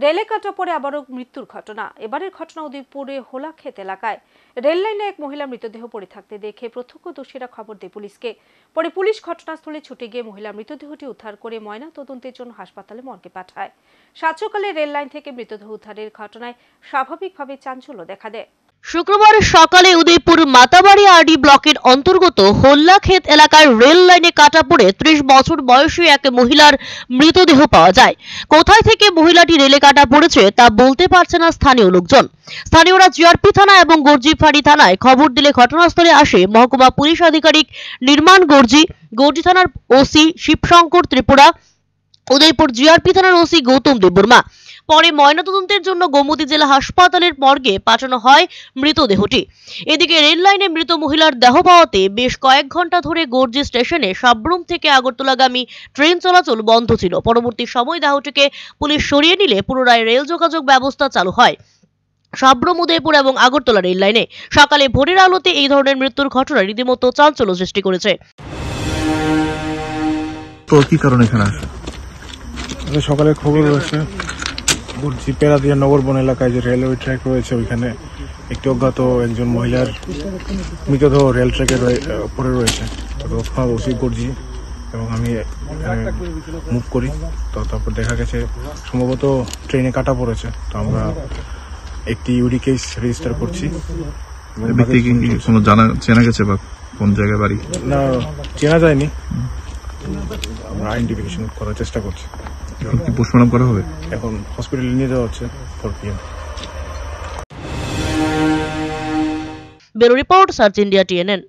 রেলে কাটা পড়ে আবারও মৃত্যুর ঘটনা। এবারের ঘটনা উদয়পুরে হোলাক্ষেত এলাকায়। রেল লাইনে এক মহিলার মৃতদেহ পড়ে থাকতে দেখে প্রত্যক্ষদর্শীরা খবর দেয় পুলিশকে। পরে পুলিশ ঘটনাস্থলে ছুটে গিয়ে মহিলার মৃতদেহটি উদ্ধার করে ময়না তদন্তের জন্য হাসপাতালে মর্গে পাঠায়। সাত সকালে রেল লাইন থেকে মৃতদেহ উদ্ধারের ঘটনায় স্বাভাবিকভাবে চাঞ্চল্য দেখা দেয়। শুক্রবার সকালে উদয়পুর মাতাবাড়ি আরডি ব্লকের অন্তর্গত হোল্লাক্ষেত এলাকার রেল লাইনে কাটা পড়ে 30 বছর বয়সী এক মহিলার মৃতদেহ পাওয়া যায়। কোথায় থেকে মহিলাটি রেলে কাটা পড়েছে তা বলতে পারছে না স্থানীয় লোকজন। স্থানীয়রা জিআরপি থানা এবং গর্জিফাড়ি থানায় খবর দিলে ঘটনাস্থলে আসে মহকুমা পুলিশ আধিকারিক নির্মাণ গর্জি, গর্জি থানার ওসি শিবশঙ্কর ত্রিপুরা, উদয়পুর জিআরপি থানার ওসি গৌতম দেববর্মা। পরে ময়নাতদন্তের জন্য গোমতী জেলা হাসপাতালের মর্গে পাঠানো হয় মৃতদেহটি। এদিকে রেল লাইনে মৃত মহিলার দেহ পাওয়াতে বেশ কয়েক ঘন্টা ধরে গর্জি স্টেশনে সাবরুম থেকে আগরতলাগামী ট্রেন চলাচল বন্ধ ছিল। পরবর্তী সময় দেহটিকে পুলিশ সরিয়ে নিলে পুনরায় রেল যোগাযোগ ব্যবস্থা চালু হয় সাবরুম, উদয়পুর এবং আগরতলা রেল লাইনে। সকালে ভোরের আলোতে এই ধরনের মৃত্যুর ঘটনা রীতিমতো চাঞ্চল্য সৃষ্টি করেছে। তো কি কারণে এখানে আসে? সকালে খবর রয়েছে গর্জি পেরাদিয়া নগরবন এলাকায় যে রেলওয়ে ট্র্যাক রয়েছে, ওইখানে একটি অজ্ঞাত একজন মহিলার মৃতদেহ রেল ট্র্যাকের উপরে রয়েছে। তৎক্ষণাৎ ওসি গর্জি এবং আমি মুভ করি। তো তারপর দেখা গেছে সম্ভবত ট্রেনে কাটা পড়েছে। তো আমরা একটি ইউডি কেস রেজিস্টার করছি। কোনো চেনা গেছে বা কোন জায়গায় বাড়ি? না, চেনা যায়নি, আমরা আইডেন্টিফিকেশন করার চেষ্টা করছি। কি পোস্টমর্টম করা হবে? এখন হসপিটালে নিয়ে যাওয়া হচ্ছে 4 PM। Bureau report, search India TNN।